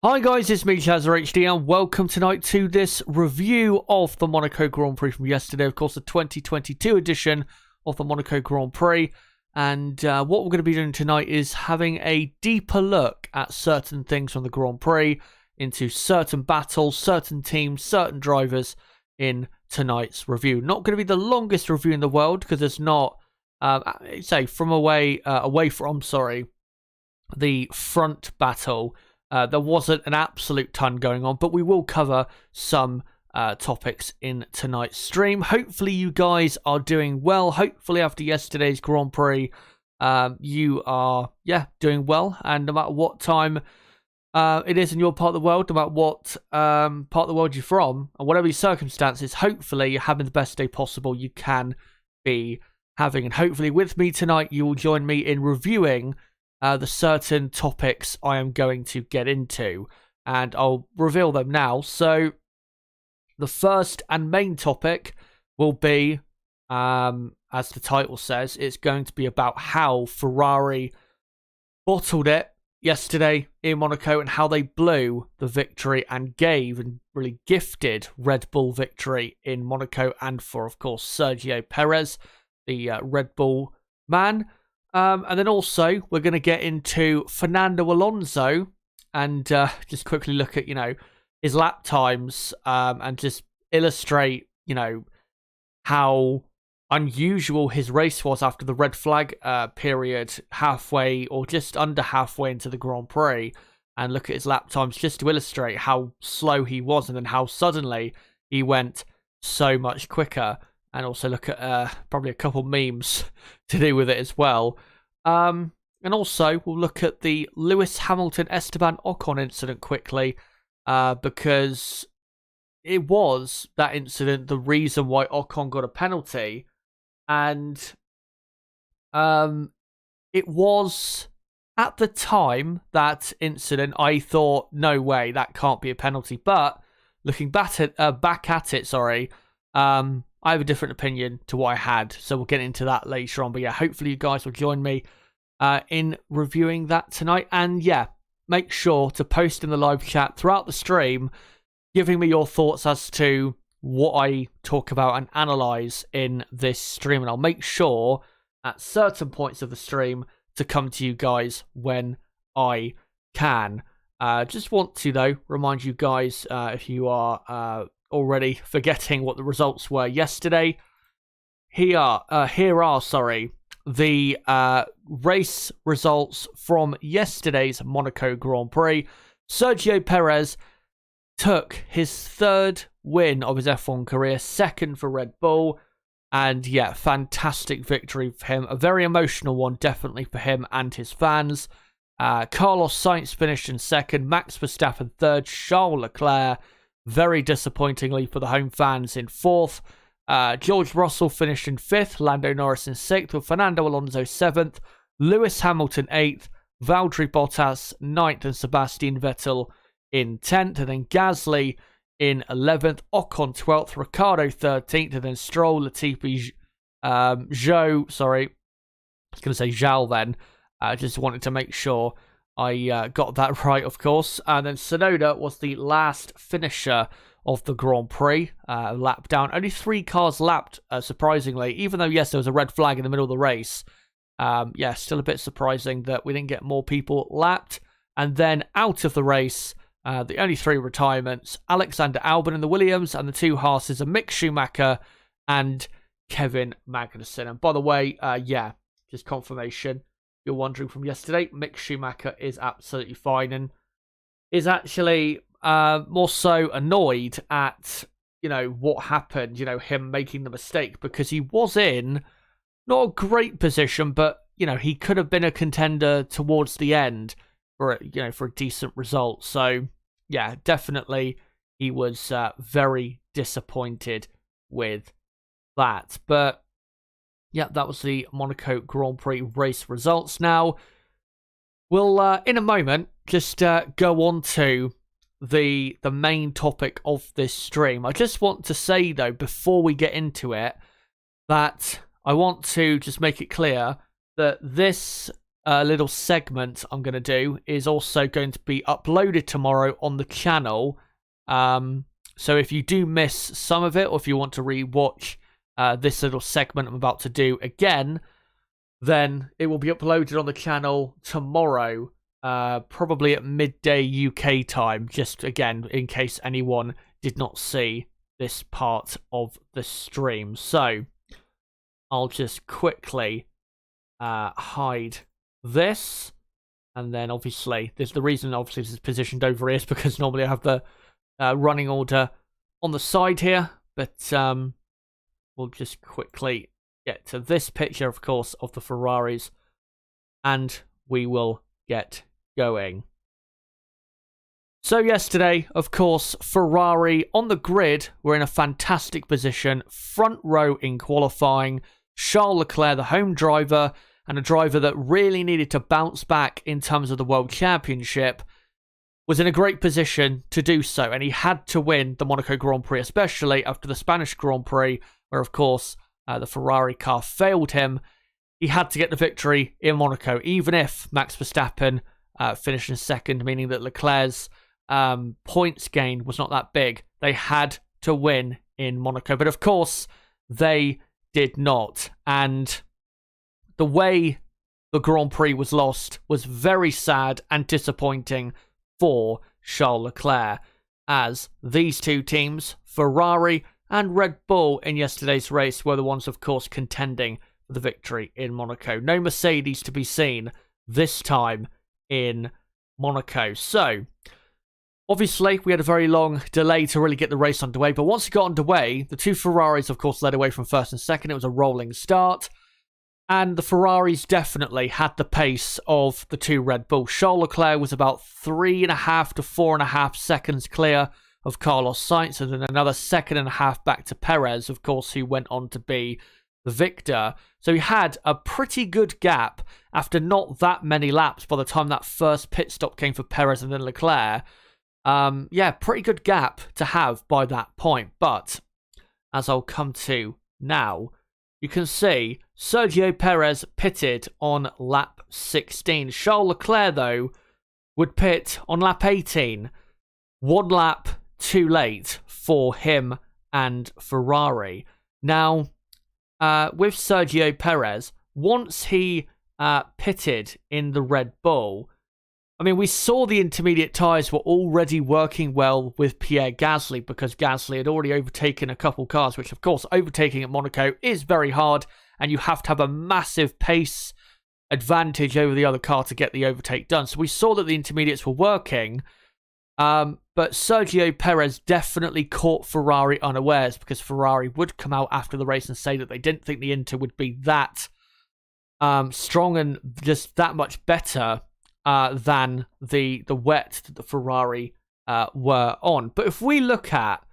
Hi guys, it's me Chazza HD and welcome tonight to this review of the Monaco Grand Prix from yesterday. Of course, the 2022 edition of the Monaco Grand Prix. And what we're going to be doing tonight is having a deeper look at certain things from the Grand Prix, into certain battles, certain teams, certain drivers in tonight's review. Not going to be the longest review in the world because it's not, away from the front battle. There wasn't an absolute ton going on, but we will cover some topics in tonight's stream. Hopefully you guys are doing well. Hopefully after yesterday's Grand Prix, you are, doing well. And no matter what time it is in your part of the world, no matter what part of the world you're from, and whatever your circumstances, hopefully you're having the best day possible you can be having. And hopefully with me tonight, you will join me in reviewing the certain topics I am going to get into, and I'll reveal them now. So the first and main topic will be, as the title says, it's going to be about how Ferrari bottled it yesterday in Monaco and how they blew the victory and gave and really gifted Red Bull victory in Monaco, and for, of course, Sergio Perez, the Red Bull man. And then also, we're going to get into Fernando Alonso and just quickly look at, his lap times and just illustrate, how unusual his race was after the red flag period, halfway or just under halfway into the Grand Prix, and look at his lap times just to illustrate how slow he was and then how suddenly he went so much quicker. And also look at probably a couple memes to do with it as well. And also, we'll look at the Lewis Hamilton-Esteban Ocon incident quickly, because it was, that incident, the reason why Ocon got a penalty. And it was, at the time, that incident, I thought, no way, that can't be a penalty. But looking back at it, I have a different opinion to what I had, so we'll get into that later on. But yeah, hopefully you guys will join me in reviewing that tonight. And yeah, make sure to post in the live chat throughout the stream, giving me your thoughts as to what I talk about and analyse in this stream. And I'll make sure at certain points of the stream to come to you guys when I can. Just want to, though, remind you guys, if you are already forgetting what the results were yesterday, here are the race results from yesterday's Monaco Grand Prix. Sergio Perez took his third win of his F1 career, second for Red Bull, and yeah, fantastic victory for him. A very emotional one, definitely for him and his fans. Carlos Sainz finished in second, Max Verstappen third, Charles Leclerc, very disappointingly for the home fans, in fourth. George Russell finished in fifth, Lando Norris in sixth, with Fernando Alonso seventh, Lewis Hamilton eighth, Valtteri Bottas ninth, and Sebastian Vettel in 10th, and then Gasly in 11th, Ocon 12th, Ricciardo 13th, and then Stroll, Latifi, Zhao then. Just wanted to make sure I got that right, of course. And then Tsunoda was the last finisher of the Grand Prix, lap down. Only 3 cars lapped, surprisingly, even though, yes, there was a red flag in the middle of the race. Still a bit surprising that we didn't get more people lapped. And then out of the race, the only 3 retirements, Alexander Albon in the Williams, and the 2 Haas's are Mick Schumacher and Kevin Magnussen. And by the way, just confirmation, you're wondering from yesterday, Mick Schumacher is absolutely fine and is actually more so annoyed at, what happened, him making the mistake, because he was in not a great position, but, he could have been a contender towards the end for a decent result. So, yeah, definitely he was very disappointed with that. But yeah, that was the Monaco Grand Prix race results. Now, we'll, in a moment, just go on to the main topic of this stream. I just want to say, though, before we get into it, that I want to just make it clear that this little segment I'm going to do is also going to be uploaded tomorrow on the channel. So if you do miss some of it, or if you want to re-watch this little segment I'm about to do again, then it will be uploaded on the channel tomorrow, probably at midday UK time, just again, in case anyone did not see this part of the stream. So I'll just quickly hide this, and then obviously there's the reason obviously this is positioned over here is because normally I have the running order on the side here, but we'll just quickly get to this picture, of course, of the Ferraris, and we will get going. So yesterday, of course, Ferrari on the grid were in a fantastic position, front row in qualifying. Charles Leclerc, the home driver, and a driver that really needed to bounce back in terms of the World Championship, was in a great position to do so, and he had to win the Monaco Grand Prix, especially after the Spanish Grand Prix, where, of course, the Ferrari car failed him. He had to get the victory in Monaco, even if Max Verstappen finished in second, meaning that Leclerc's points gain was not that big. They had to win in Monaco, but of course they did not, and the way the Grand Prix was lost was very sad and disappointing for Charles Leclerc, as these two teams, Ferrari and Red Bull, in yesterday's race were the ones, of course, contending for the victory in Monaco. No Mercedes to be seen this time in Monaco. So obviously, we had a very long delay to really get the race underway, but once it got underway, the two Ferraris, of course, led away from first and second. It was a rolling start, and the Ferraris definitely had the pace of the two Red Bull. Charles Leclerc was about 3.5 to 4.5 seconds clear of Carlos Sainz, and then another 1.5 back to Perez, of course, who went on to be the victor. So he had a pretty good gap after not that many laps by the time that first pit stop came for Perez and then Leclerc. Yeah, pretty good gap to have by that point. But as I'll come to now, you can see Sergio Perez pitted on lap 16. Charles Leclerc, though, would pit on lap 18. 1 lap too late for him and Ferrari. Now, with Sergio Perez, once he pitted in the Red Bull, I mean, we saw the intermediate tyres were already working well with Pierre Gasly, because Gasly had already overtaken a couple cars, which, of course, overtaking at Monaco is very hard, and you have to have a massive pace advantage over the other car to get the overtake done. So we saw that the intermediates were working, but Sergio Perez definitely caught Ferrari unawares, because Ferrari would come out after the race and say that they didn't think the Inter would be that strong and just that much better than the wet that the Ferrari were on. But if we look at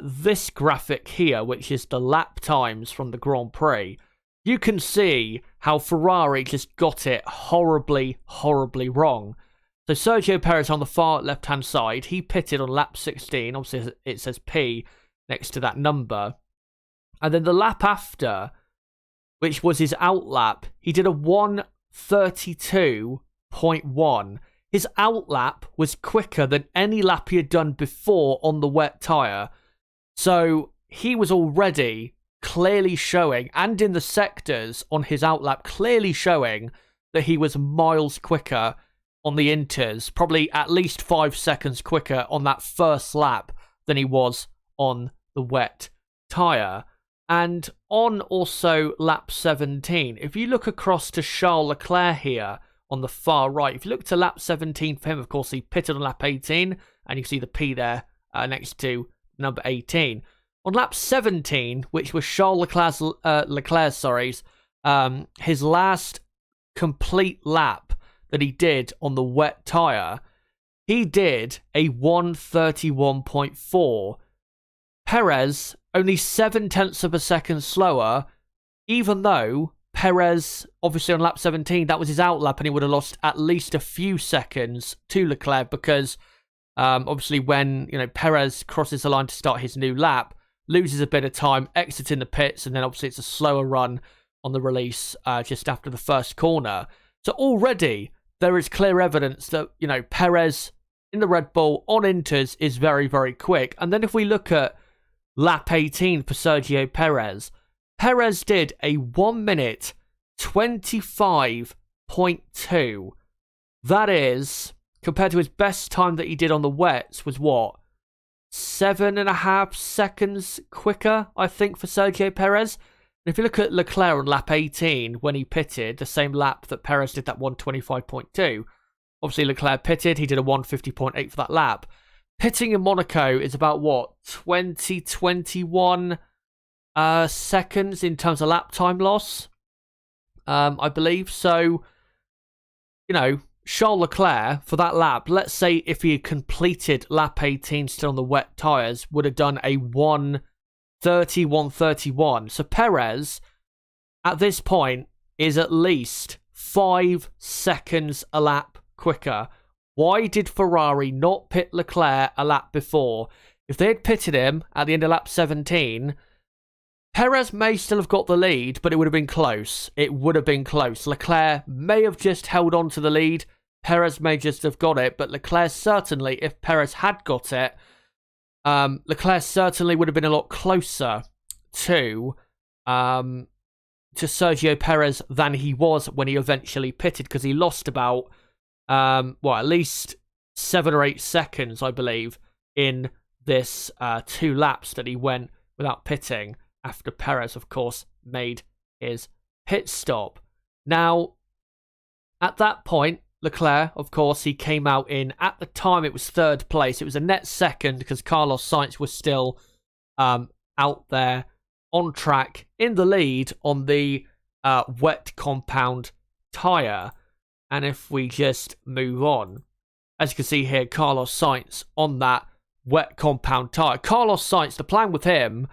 this graphic here, which is the lap times from the Grand Prix, you can see how Ferrari just got it horribly, horribly wrong. So Sergio Perez on the far left-hand side, he pitted on lap 16. Obviously, it says P next to that number. And then the lap after, which was his out lap, he did a 1:32.1. His out lap was quicker than any lap he had done before on the wet tyre. So he was already clearly showing, and in the sectors on his out lap, clearly showing that he was miles quicker on the Inters, probably at least 5 seconds quicker on that first lap than he was on the wet tyre. And on also lap 17, if you look across to Charles Leclerc here on the far right, if you look to lap 17 for him, of course, he pitted on lap 18, and you see the P there next to number 18. On lap 17, which was Charles Leclerc's, his last complete lap that he did on the wet tyre, he did a 1:31.4. Perez only 0.7 of a second slower, even though Perez, obviously on lap 17, that was his out lap, and he would have lost at least a few seconds to Leclerc, because obviously when Perez crosses the line to start his new lap, loses a bit of time, exiting the pits, and then obviously it's a slower run on the release just after the first corner. So already there is clear evidence that, you know, Perez in the Red Bull on inters is very, very quick. And then if we look at lap 18 for Sergio Perez, Perez did a 1 minute 25.2. That is, compared to his best time that he did on the wets, was what? 7.5 seconds quicker, I think, for Sergio Perez. And if you look at Leclerc on lap 18, when he pitted, the same lap that Perez did that 125.2, obviously Leclerc pitted, he did a 150.8 for that lap. Pitting in Monaco is about, what, 21 seconds in terms of lap time loss, I believe. So, you know, Charles Leclerc, for that lap, let's say if he had completed lap 18 still on the wet tyres, would have done a 1:31. So Perez, at this point, is at least 5 seconds a lap quicker. Why did Ferrari not pit Leclerc a lap before? If they had pitted him at the end of lap 17, Perez may still have got the lead, but it would have been close. It would have been close. Leclerc may have just held on to the lead. Perez may just have got it, but Leclerc certainly, if Perez had got it, Leclerc certainly would have been a lot closer to Sergio Perez than he was when he eventually pitted, because he lost about, at least 7 or 8 seconds, I believe, in this 2 laps that he went without pitting after Perez, of course, made his pit stop. Now, at that point, Leclerc, of course, he came out in, at the time it was 3rd place. It was a net 2nd because Carlos Sainz was still out there on track in the lead on the wet compound tyre. And if we just move on, as you can see here, Carlos Sainz on that wet compound tyre. Carlos Sainz, the plan with him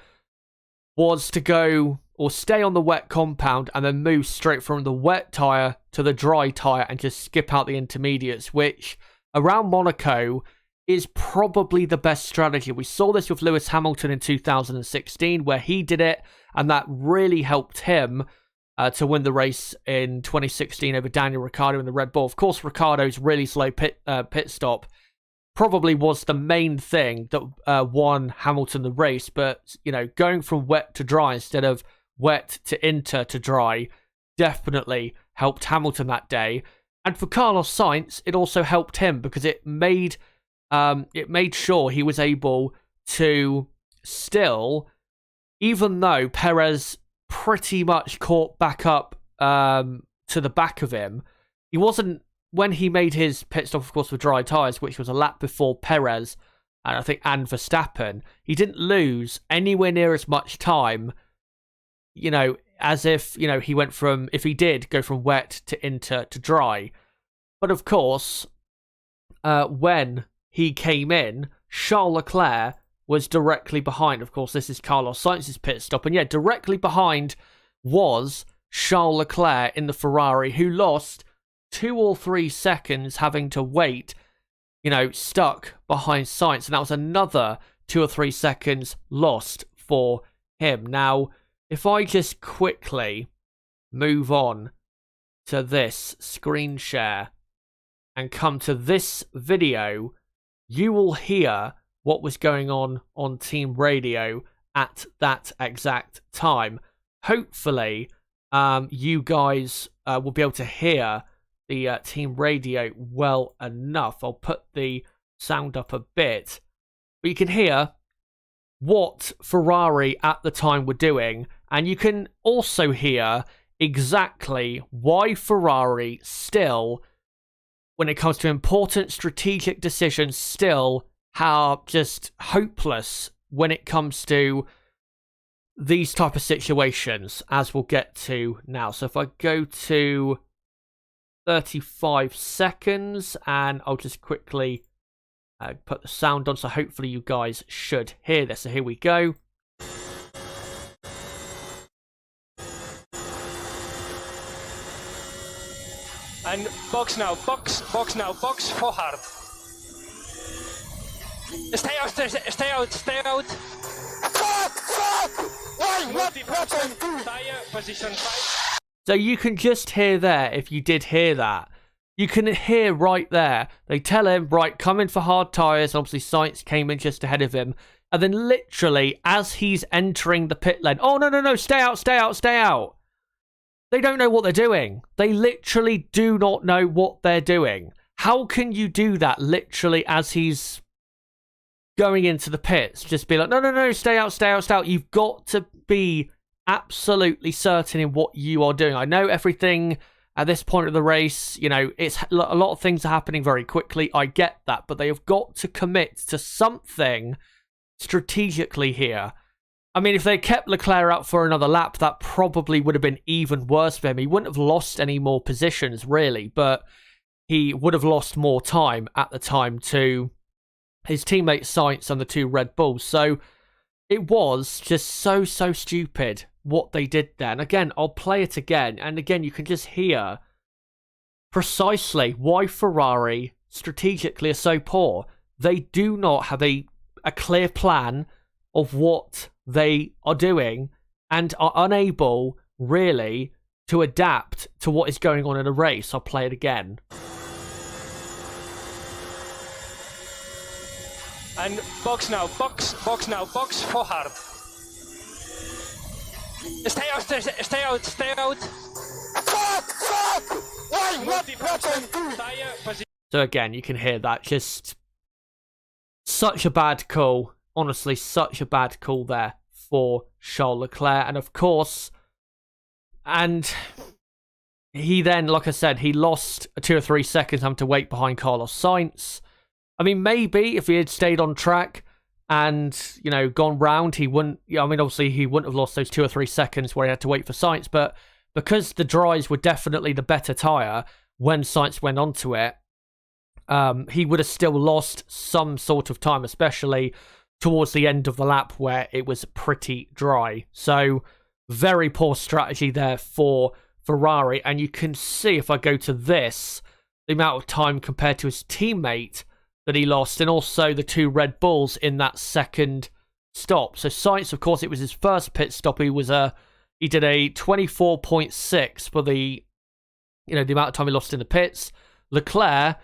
was to go or stay on the wet compound and then move straight from the wet tyre to the dry tyre and just skip out the intermediates, which around Monaco is probably the best strategy. We saw this with Lewis Hamilton in 2016 where he did it, and that really helped him to win the race in 2016 over Daniel Ricciardo in the Red Bull. Of course, Ricciardo's really slow pit stop probably was the main thing that won Hamilton the race, but, you know, going from wet to dry instead of wet to inter to dry definitely helped Hamilton that day. And for Carlos Sainz, it also helped him because it made sure he was able to still, even though Perez pretty much caught back up to the back of him, he wasn't, when he made his pit stop, of course, with dry tyres, which was a lap before Perez, and I think and Verstappen, he didn't lose anywhere near as much time, you know, as if, you know, he went from, if he did go from wet to inter to dry. But of course, when he came in, Charles Leclerc was directly behind. Of course, this is Carlos Sainz's pit stop, and yeah, directly behind was Charles Leclerc in the Ferrari, who lost 2 or 3 seconds having to wait, you know, stuck behind Sainz, and that was another 2 or 3 seconds lost for him. Now, if I just quickly move on to this screen share and come to this video, you will hear what was going on team radio at that exact time. Hopefully, you guys will be able to hear the team radio well enough. I'll put the sound up a bit, but you can hear what Ferrari at the time were doing, and you can also hear exactly why Ferrari still, when it comes to important strategic decisions, still are just hopeless when it comes to these type of situations, as we'll get to now. So if I go to 35 seconds, and I'll just quickly put the sound on, so hopefully you guys should hear this. So here we go. And box now, box now, box for hard. Stay out, stay out, stay out. Fuck! Why? What happened? Tire, position 5. So you can just hear there, if you did hear that, you can hear right there, they tell him, right, come in for hard tyres. Obviously, Sainz came in just ahead of him. And then literally, as he's entering the pit lane, oh, no, stay out, stay out, stay out. They don't know what they're doing. They literally do not know what they're doing. How can you do that literally as he's going into the pits? Just be like, no, stay out, stay out, stay out. You've got to be absolutely certain in what you are doing. I know everything at this point of the race, it's a lot of things are happening very quickly. I get that, but they have got to commit to something strategically here. I mean, if they kept Leclerc out for another lap, that probably would have been even worse for him. He wouldn't have lost any more positions, really, but he would have lost more time at the time to his teammate Sainz and the two Red Bulls. So it was just so stupid what they did there. And again, I'll play it again. And again, you can just hear precisely why Ferrari strategically are so poor. They do not have a clear plan of what they are doing and are unable really to adapt to what is going on in a race. I'll play it again. And box now, box now, box for hard. Stay out, stay out, stay out. So again, you can hear that. Just such a bad call. Honestly, such a bad call there for Charles Leclerc. And of course, and he then, like I said, he lost 2 or 3 seconds having to wait behind Carlos Sainz. I mean, maybe if he had stayed on track and, gone round, he wouldn't, obviously he wouldn't have lost those 2 or 3 seconds where he had to wait for Sainz, but because the dries were definitely the better tyre when Sainz went onto it, he would have still lost some sort of time, especially towards the end of the lap where it was pretty dry. So very poor strategy there for Ferrari. And you can see, if I go to this, the amount of time compared to his teammate that he lost, and also the two Red Bulls in that second stop. So Sainz, of course, it was his first pit stop. He did a 24.6 for the amount of time he lost in the pits. Leclerc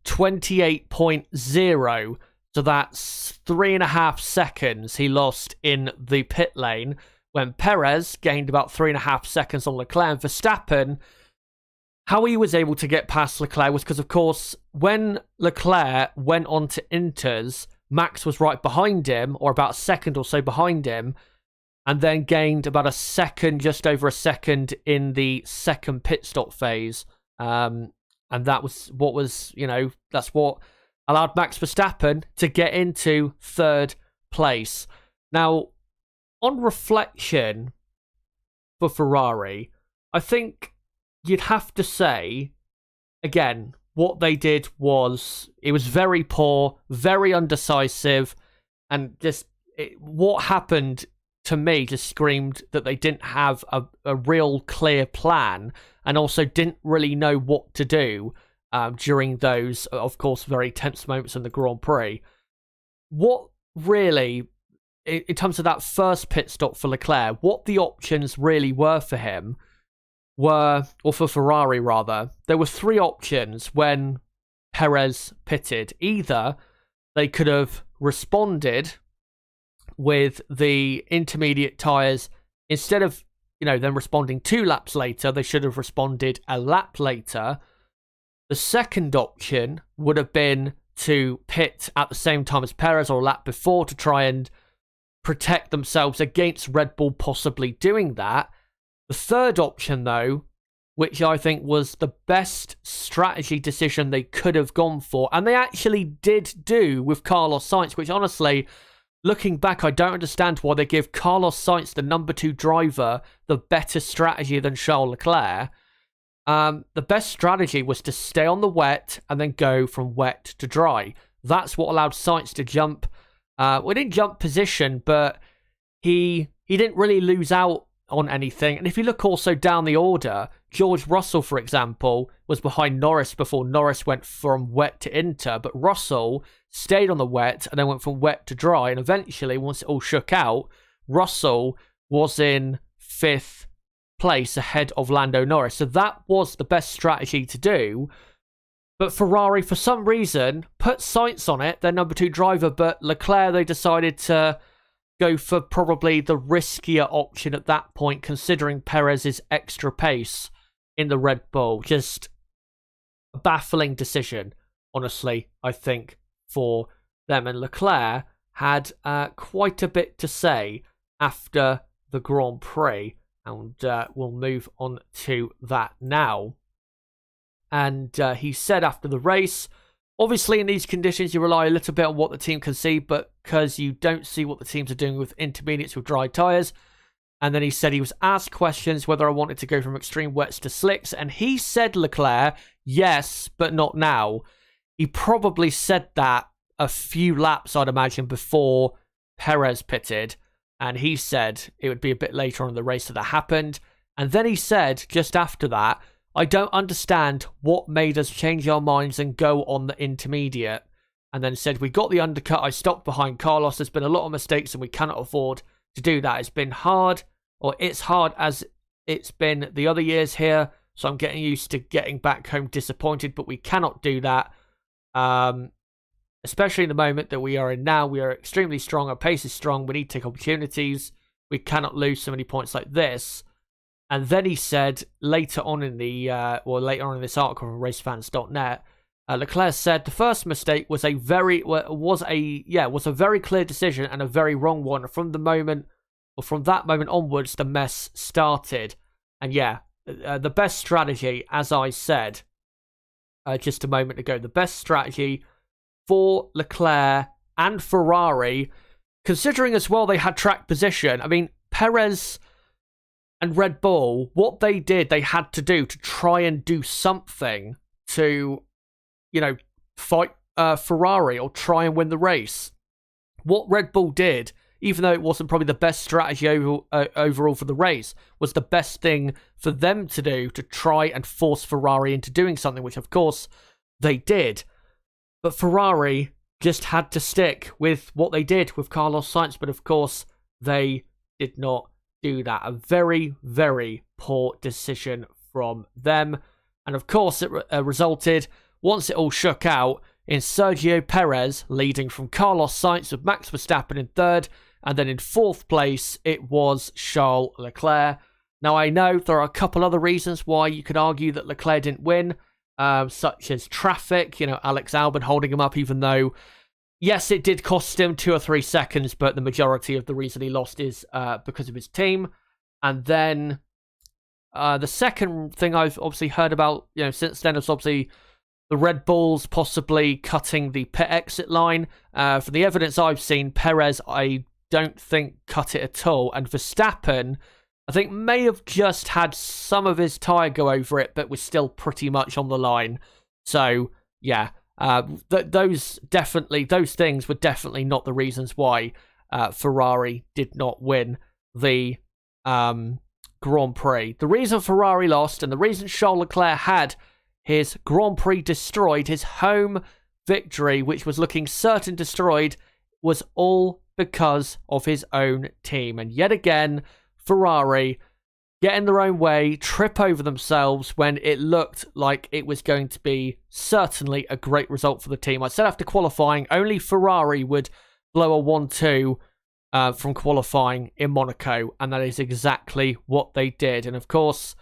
28.0. So that's 3.5 seconds he lost in the pit lane, when Perez gained about 3.5 seconds on Leclerc. And Verstappen, how he was able to get past Leclerc was because, of course, when Leclerc went on to Inters, Max was right behind him, or about a second or so behind him, and then gained about a second, just over a second, in the second pit stop phase. And that was what was, that's what allowed Max Verstappen to get into third place. Now, on reflection for Ferrari, I think you'd have to say, again, what they did was, it was very poor, very undecisive, and just what happened to me just screamed that they didn't have a real clear plan, and also didn't really know what to do during those, of course, very tense moments in the Grand Prix. What really, in terms of that first pit stop for Leclerc, what the options really were for him or for Ferrari rather, there were 3 options when Perez pitted. Either they could have responded with the intermediate tyres, instead of, them responding 2 laps later, they should have responded a lap later. The second option would have been to pit at the same time as Perez or a lap before, to try and protect themselves against Red Bull possibly doing that. The third option, though, which I think was the best strategy decision they could have gone for, and they actually did do with Carlos Sainz, which honestly, looking back, I don't understand why they give Carlos Sainz, the number 2 driver, the better strategy than Charles Leclerc. The best strategy was to stay on the wet and then go from wet to dry. That's what allowed Sainz to jump. He didn't jump position, but he didn't really lose out on anything. And if you look also down the order, George Russell, for example, was behind Norris before Norris went from wet to inter, but Russell stayed on the wet and then went from wet to dry. And eventually, once it all shook out, Russell was in 5th place ahead of Lando Norris. So that was the best strategy to do. But Ferrari, for some reason, put Sainz on it, their number 2 driver, but Leclerc, they decided to go for probably the riskier option at that point, considering Perez's extra pace in the Red Bull. Just a baffling decision, honestly, I think, for them. And Leclerc had quite a bit to say after the Grand Prix, and we'll move on to that now. And he said after the race, obviously in these conditions you rely a little bit on what the team can see, but because you don't see what the teams are doing with intermediates with dry tyres. And then he said he was asked questions whether I wanted to go from extreme wets to slicks, and he said, Leclerc, yes, but not now. He probably said that a few laps, I'd imagine, before Perez pitted, and he said it would be a bit later on in the race that happened. And then he said, just after that, I don't understand what made us change our minds and go on the intermediate. And then said, we got the undercut, I stopped behind Carlos, there's been a lot of mistakes and we cannot afford to do that. It's been hard, or it's hard as it's been the other years here, so I'm getting used to getting back home disappointed, but we cannot do that. Especially in the moment that we are in now. We are extremely strong, our pace is strong, we need to take opportunities, we cannot lose so many points like this. And then he said later on in the later on in this article from racefans.net, Leclerc said the first mistake was a very clear decision and a very wrong one. From that moment onwards, the mess started. And the best strategy, as I said just a moment ago, the best strategy for Leclerc and Ferrari, considering as well they had track position. I mean, Perez and Red Bull, what they did, they had to do to try and do something to, fight Ferrari or try and win the race. What Red Bull did, even though it wasn't probably the best strategy overall for the race, was the best thing for them to do to try and force Ferrari into doing something, which of course they did. But Ferrari just had to stick with what they did with Carlos Sainz, but of course they did not do that. A very, very poor decision from them. And of course it resulted, once it all shook out, in Sergio Perez leading from Carlos Sainz with Max Verstappen in 3rd, and then in 4th place it was Charles Leclerc. Now I know there are a couple other reasons why you could argue that Leclerc didn't win, such as traffic, Alex Albon holding him up, even though yes, it did cost him 2 or 3 seconds, but the majority of the reason he lost is because of his team. And then the second thing I've obviously heard about, since then is obviously the Red Bulls possibly cutting the pit exit line. For the evidence I've seen, Perez, I don't think cut it at all. And Verstappen, I think, may have just had some of his tyre go over it, but was still pretty much on the line. So, yeah. Those things were definitely not the reasons why Ferrari did not win the Grand Prix. The reason Ferrari lost, and the reason Charles Leclerc had his Grand Prix destroyed, his home victory, which was looking certain destroyed, was all because of his own team. And yet again, Ferrari get in their own way, trip over themselves when it looked like it was going to be certainly a great result for the team. I said after qualifying, only Ferrari would blow a 1-2 from qualifying in Monaco, and that is exactly what they did. And of course,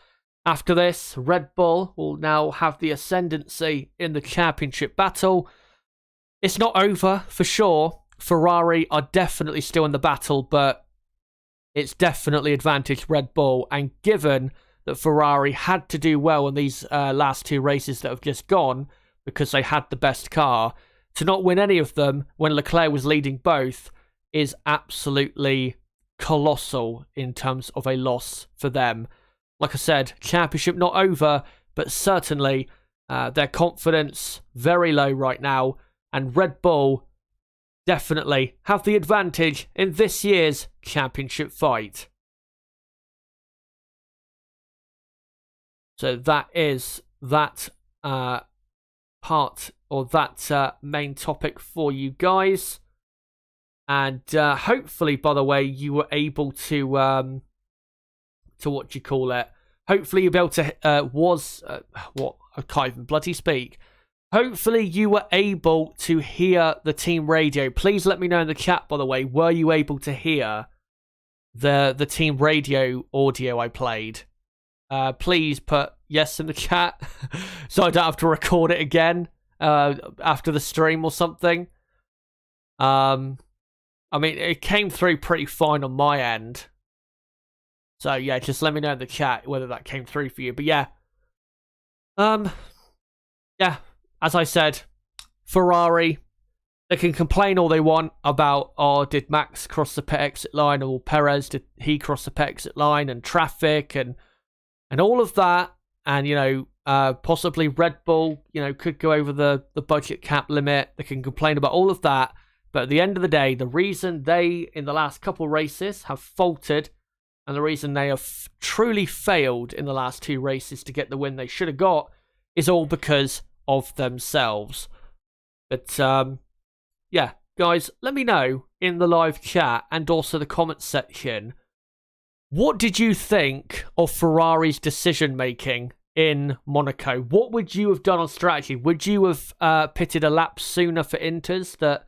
after this, Red Bull will now have the ascendancy in the championship battle. It's not over, for sure. Ferrari are definitely still in the battle, but it's definitely advantage Red Bull. And given that Ferrari had to do well in these last 2 races that have just gone, because they had the best car, to not win any of them when Leclerc was leading both is absolutely colossal in terms of a loss for them. Like I said, championship not over, but certainly their confidence very low right now, and Red Bull definitely have the advantage in this year's championship fight. So that is that part, or that main topic for you guys. And hopefully, by the way, you were able to what you call it. Hopefully you'll be able to I can't even bloody speak. Hopefully you were able to hear the team radio. Please let me know in the chat, by the way, were you able to hear the team radio audio I played? Please put yes in the chat so I don't have to record it again after the stream or something. I mean, it came through pretty fine on my end. So yeah, just let me know in the chat whether that came through for you. But yeah. Yeah, as I said, Ferrari, they can complain all they want about, oh, did Max cross the pit exit line, or Perez, did he cross the pit exit line, and traffic, and all of that, and, you know, possibly Red Bull, you know, could go over the budget cap limit. They can complain about all of that, but at the end of the day, the reason they, in the last couple races, have faltered, and the reason they have truly failed in the last 2 races to get the win they should have got, is all because of themselves. But, yeah, guys, let me know in the live chat and also the comments section, what did you think of Ferrari's decision-making in Monaco? What would you have done on strategy? Would you have pitted a lap sooner for Inters? That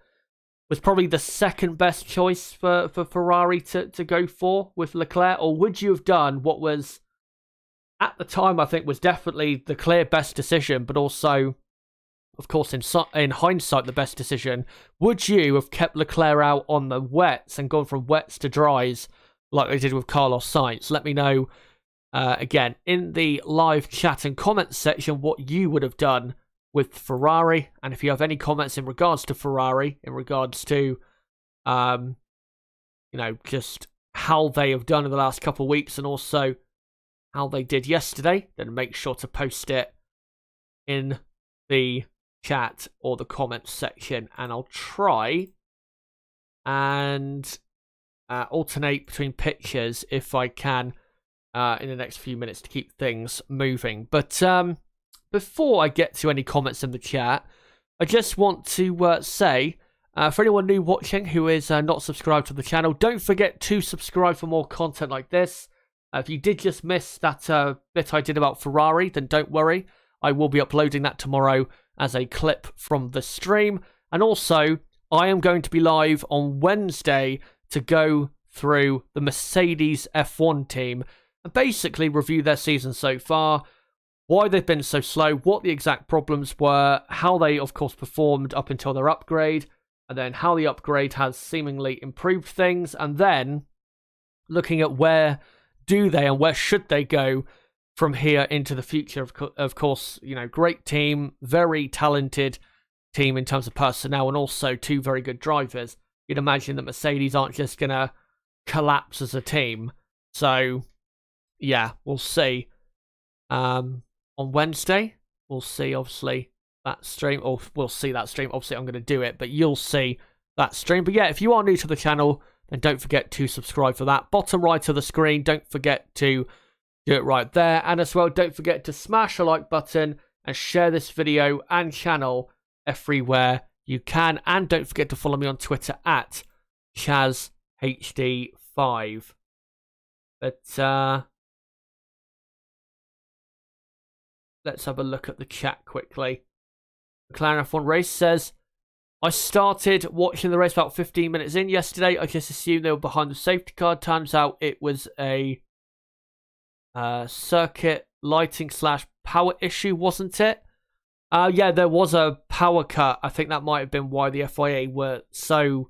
was probably the second best choice for Ferrari to go for with Leclerc? Or would you have done what was, at the time, I think was definitely the clear best decision, but also, of course, in hindsight, the best decision? Would you have kept Leclerc out on the wets and gone from wets to dries like they did with Carlos Sainz? Let me know, again, in the live chat and comments section what you would have done with Ferrari. And if you have any comments in regards to Ferrari, in regards to, you know, just how they have done in the last couple of weeks and also how they did yesterday, then make sure to post it in the chat or the comments section, and I'll try and alternate between pictures if I can in the next few minutes to keep things moving. But before I get to any comments in the chat, I just want to say, for anyone new watching who is not subscribed to the channel, don't forget to subscribe for more content like this. If you did just miss that bit I did about Ferrari, then don't worry. I will be uploading that tomorrow as a clip from the stream. And also, I am going to be live on Wednesday to go through the Mercedes F1 team and basically review their season so far, why they've been so slow, what the exact problems were, how they, of course, performed up until their upgrade, and then how the upgrade has seemingly improved things, and then looking at where do they and where should they go from here into the future. Of course, you know, great team, very talented team in terms of personnel, and also 2 very good drivers. You'd imagine that Mercedes aren't just going to collapse as a team. So, yeah, we'll see. On Wednesday, we'll see, obviously, that stream. Or we'll see that stream. Obviously, I'm going to do it, but you'll see that stream. But yeah, if you are new to the channel, then don't forget to subscribe for that. Bottom right of the screen, don't forget to do it right there. And as well, don't forget to smash the like button and share this video and channel everywhere you can. And don't forget to follow me on Twitter at ChazHD5. But let's have a look at the chat quickly. McLaren F1 Race says, I started watching the race about 15 minutes in yesterday. I just assumed they were behind the safety car. Turns out it was a circuit lighting / power issue, wasn't it? Yeah, there was a power cut. I think that might have been why the FIA were so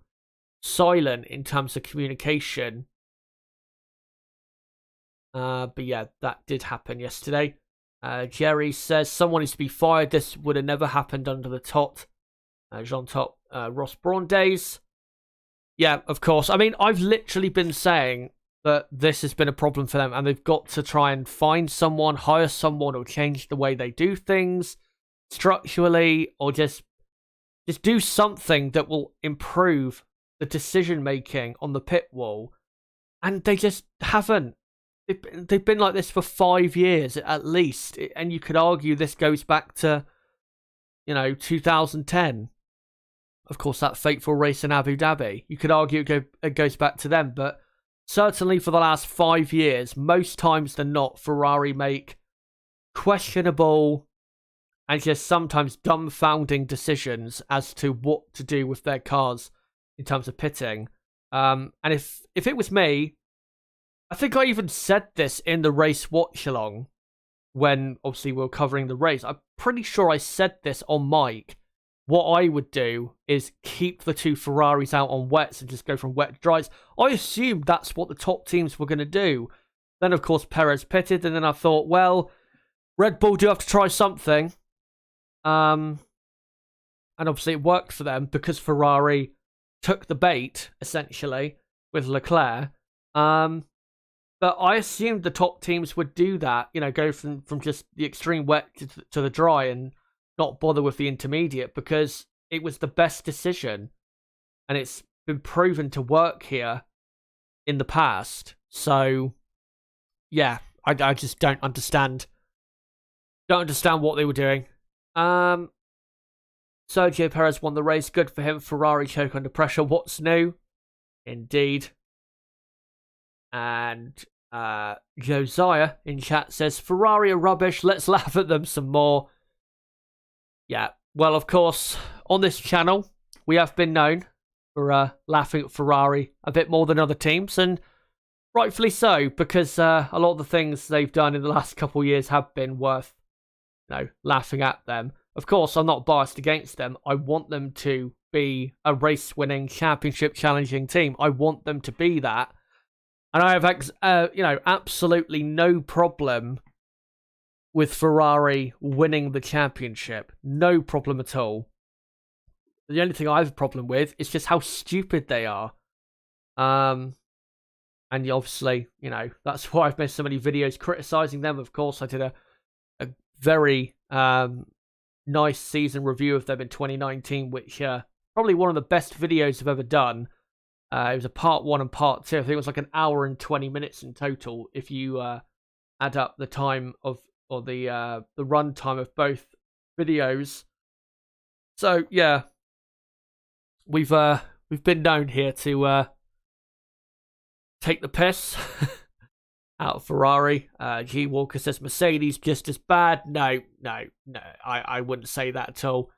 silent in terms of communication. But yeah, that did happen yesterday. Jerry says, someone is to be fired. This would have never happened under the Jean Todt, Ross Brawn days. Yeah, of course. I mean, I've literally been saying that this has been a problem for them, and they've got to try and find someone, hire someone, or change the way they do things structurally, or just do something that will improve the decision making on the pit wall. And they just haven't. They've been like this for 5 years at least, and you could argue this goes back to, 2010. Of course, that fateful race in Abu Dhabi. You could argue it goes back to them, but certainly for the last 5 years, most times than not, Ferrari make questionable and just sometimes dumbfounding decisions as to what to do with their cars in terms of pitting. And if it was me, I think I even said this in the race watch along when obviously we were covering the race. I'm pretty sure I said this on mic. What I would do is keep the two Ferraris out on wets and just go from wet to dries. I assumed that's what the top teams were going to do. Then, of course, Perez pitted, and then I thought, well, Red Bull do have to try something. And obviously it worked for them because Ferrari took the bait, essentially, with Leclerc. But I assumed the top teams would do that, go from just the extreme wet to the dry and not bother with the intermediate because it was the best decision. And it's been proven to work here in the past. So, yeah, I just don't understand. Don't understand what they were doing. Sergio Perez won the race. Good for him. Ferrari choke under pressure. What's new? Indeed. And Josiah in chat says, Ferrari are rubbish. Let's laugh at them some more. Yeah. Well, of course, on this channel, we have been known for laughing at Ferrari a bit more than other teams. And rightfully so, because a lot of the things they've done in the last couple of years have been worth laughing at them. Of course, I'm not biased against them. I want them to be a race-winning, championship-challenging team. I want them to be that. And I have, absolutely no problem with Ferrari winning the championship. No problem at all. The only thing I have a problem with is just how stupid they are. And obviously, that's why I've made so many videos criticising them. Of course, I did a very nice season review of them in 2019, which probably one of the best videos I've ever done. It was a part 1 and part 2. I think it was like an hour and 20 minutes in total if you add up the time or the run time of both videos. So yeah, we've been known here to take the piss out of Ferrari. G Walker says Mercedes just as bad. No, I wouldn't say that at all.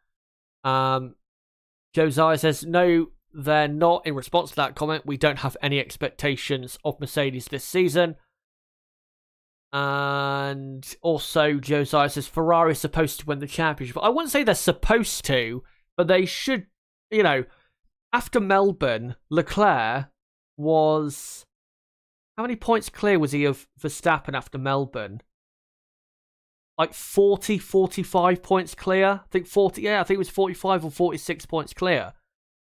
Josiah says no, they're not. In response to that comment, we don't have any expectations of Mercedes this season. And also Josiah says Ferrari is supposed to win the championship. I wouldn't say they're supposed to, but they should. After Melbourne, Leclerc was, how many points clear was he of Verstappen after Melbourne? Like 40, 45 points clear? I think 40, yeah, I think it was 45 or 46 points clear.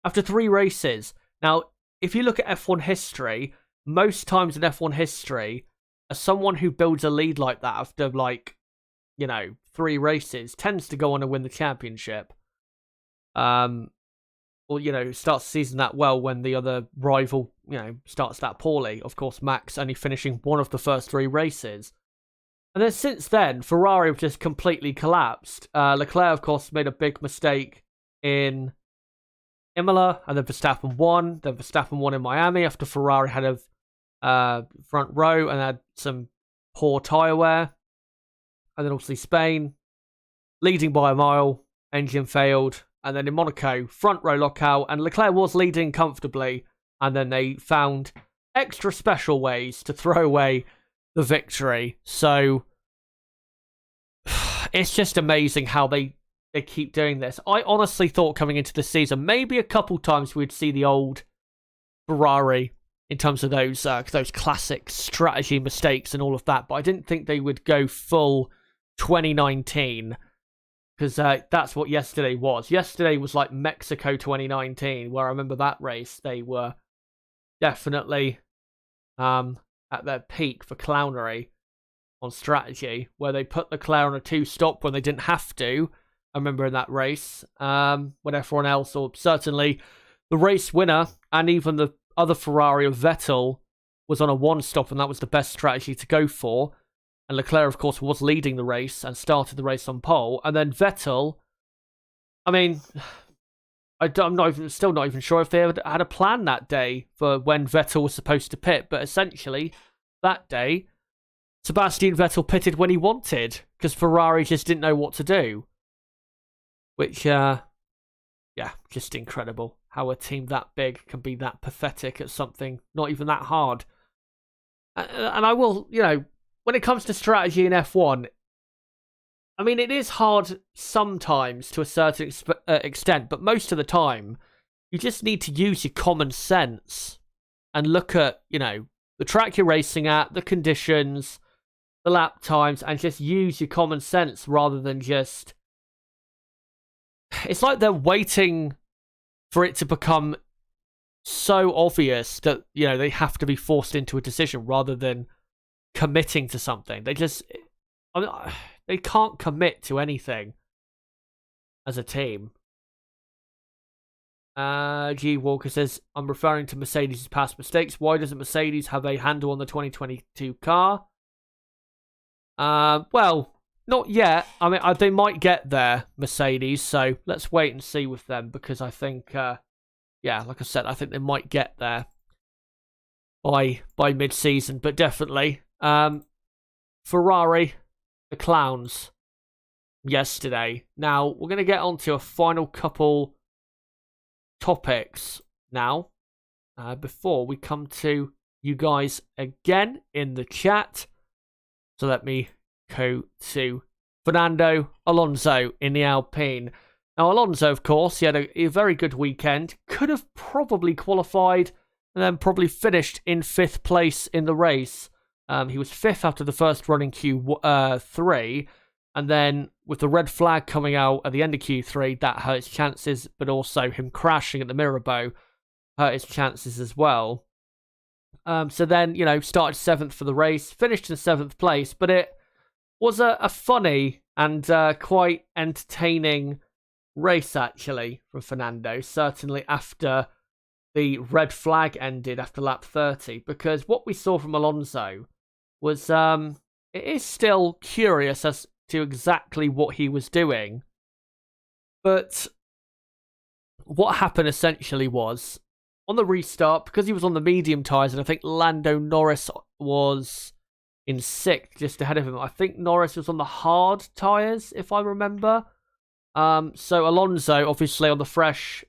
After 3 races. Now, if you look at F1 history, most times in F1 history, someone who builds a lead like that after 3 races tends to go on and win the championship. Or, starts the season that well when the other rival, starts that poorly. Of course, Max only finishing one of the first 3 races. And then since then, Ferrari have just completely collapsed. Leclerc, of course, made a big mistake in Imola, and then Verstappen won. Then Verstappen won in Miami after Ferrari had a front row and had some poor tyre wear. And then obviously Spain, leading by a mile, engine failed. And then in Monaco, front row lockout, and Leclerc was leading comfortably. And then they found extra special ways to throw away the victory. So it's just amazing how they keep doing this. I honestly thought coming into the season, maybe a couple times we'd see the old Ferrari in terms of those classic strategy mistakes and all of that. But I didn't think they would go full 2019. Because that's what yesterday was. Yesterday was like Mexico 2019, where I remember that race. They were definitely at their peak for clownery on strategy, where they put Leclerc on a 2-stop when they didn't have to. I remember in that race, when everyone else, or certainly the race winner, and even the other Ferrari of Vettel, was on a 1-stop, and that was the best strategy to go for. And Leclerc, of course, was leading the race and started the race on pole. And then Vettel, I mean, I'm still not even sure if they had a plan that day for when Vettel was supposed to pit. But essentially, that day, Sebastian Vettel pitted when he wanted because Ferrari just didn't know what to do. Which, yeah, just incredible how a team that big can be that pathetic at something not even that hard. And I will, when it comes to strategy in F1, I mean, it is hard sometimes to a certain extent, but most of the time, you just need to use your common sense and look at, the track you're racing at, the conditions, the lap times, and just use your common sense rather than just... It's like they're waiting for it to become so obvious that, they have to be forced into a decision rather than committing to something. They can't commit to anything as a team. G. Walker says, I'm referring to Mercedes' past mistakes. Why doesn't Mercedes have a handle on the 2022 car? Well, not yet. I mean, they might get there, Mercedes, so let's wait and see with them, because I think, like I said, I think they might get there by mid-season, but definitely. Ferrari, the clowns, yesterday. Now, we're going to get on to a final couple topics now, before we come to you guys again in the chat. So let me go to Fernando Alonso in the Alpine. Now, Alonso, of course, he had a very good weekend. Could have probably qualified and then probably finished in 5th place in the race. He was 5th after the first run in Q3. And then with the red flag coming out at the end of Q3, that hurt his chances. But also him crashing at the Mirabeau hurt his chances as well. So then, started 7th for the race. Finished in 7th place. But it was a funny and quite entertaining race, actually, from Fernando. Certainly after the red flag ended after lap 30. Because what we saw from Alonso was, it is still curious as to exactly what he was doing. But what happened essentially was, on the restart, because he was on the medium tyres, and I think Lando Norris was in 6th, just ahead of him. I think Norris was on the hard tyres, if I remember. So Alonso, obviously on the fresh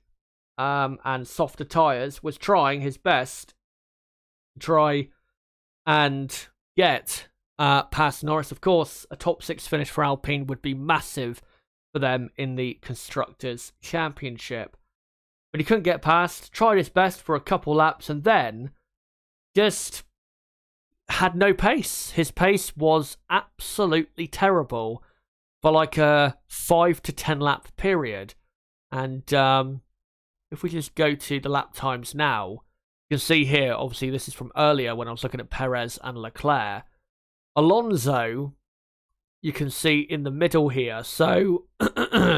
and softer tyres, was trying his best to try and get past Norris. Of course, a top 6 finish for Alpine would be massive for them in the Constructors' Championship. But he couldn't get past, tried his best for a couple laps, and then just had no pace. His pace was absolutely terrible for like a 5 to 10 lap period. And if we just go to the lap times now, you can see here, obviously this is from earlier when I was looking at Perez and Leclerc. Alonso, you can see in the middle here. So,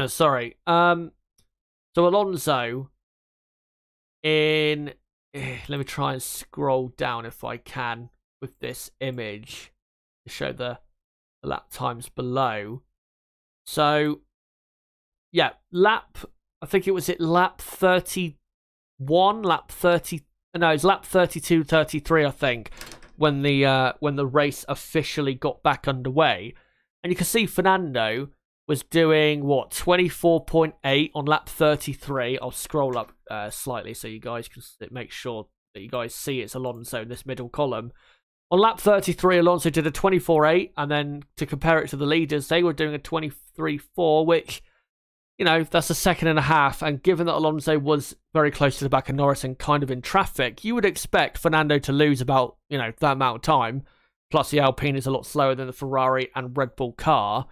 sorry. So Alonso let me try and scroll down if I can with this image to show the lap times below. So, yeah, I think it was at lap 31, lap 30, no, it was lap 32, 33, I think, when the race officially got back underway. And you can see Fernando was doing, 24.8 on lap 33. I'll scroll up slightly so you guys can make sure that you guys see it's Alonso in this middle column. On lap 33, Alonso did a 24.8, and then to compare it to the leaders, they were doing a 23.4, which, that's a second and a half. And given that Alonso was very close to the back of Norris and kind of in traffic, you would expect Fernando to lose about, that amount of time. Plus, the Alpine is a lot slower than the Ferrari and Red Bull car.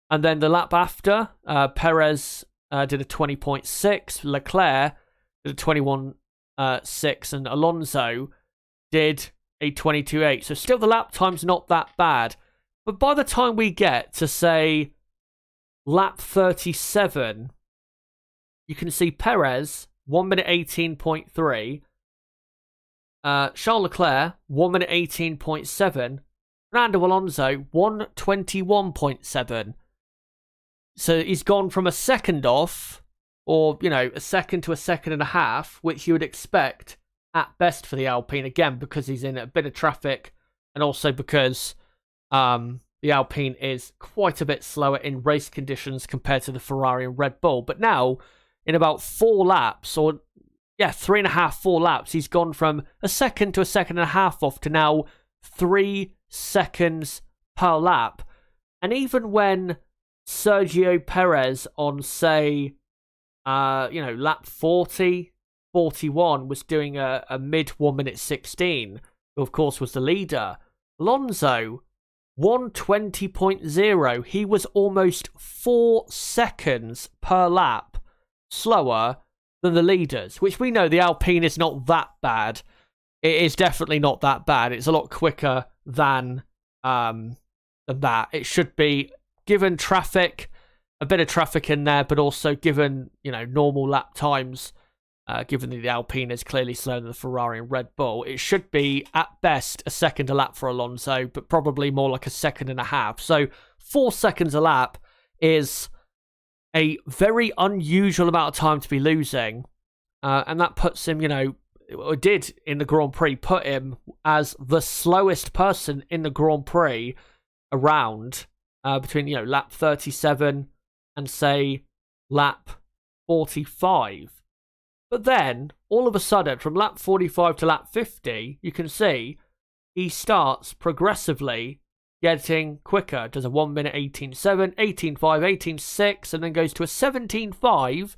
And then the lap after, Perez did a 20.6, Leclerc did a 21.6, and Alonso did a 22.8. So still the lap time's not that bad. But by the time we get to, say, lap 37, you can see Perez, 1 minute 18.3. Charles Leclerc, 1 minute 18.7. Fernando Alonso, 1:21.7. So he's gone from a second off, or, a second to a second and a half, which you would expect at best for the Alpine, again, because he's in a bit of traffic, and also because the Alpine is quite a bit slower in race conditions compared to the Ferrari and Red Bull. But now, in about 4 laps, or 3.5, 4 laps, he's gone from a second to a second and a half off to now 3 seconds per lap. And even when Sergio Perez on, say, lap 40, 41 was doing a mid 1 minute 16, who of course was the leader, Alonso 120.0. He was almost 4 seconds per lap slower than the leaders, which we know the Alpine is not that bad. It is definitely not that bad. It's a lot quicker than that. It should be, given traffic, a bit of traffic in there, but also given, normal lap times, given that the Alpine is clearly slower than the Ferrari and Red Bull, it should be at best a second a lap for Alonso, but probably more like a second and a half. So 4 seconds a lap is a very unusual amount of time to be losing, and that puts him, it did in the Grand Prix put him as the slowest person in the Grand Prix around, between, lap 37 and, say, lap 45. But then, all of a sudden, from lap 45 to lap 50, you can see he starts progressively getting quicker. Does a 1 minute 18.7, 18.5, 18.6, and then goes to a 17.5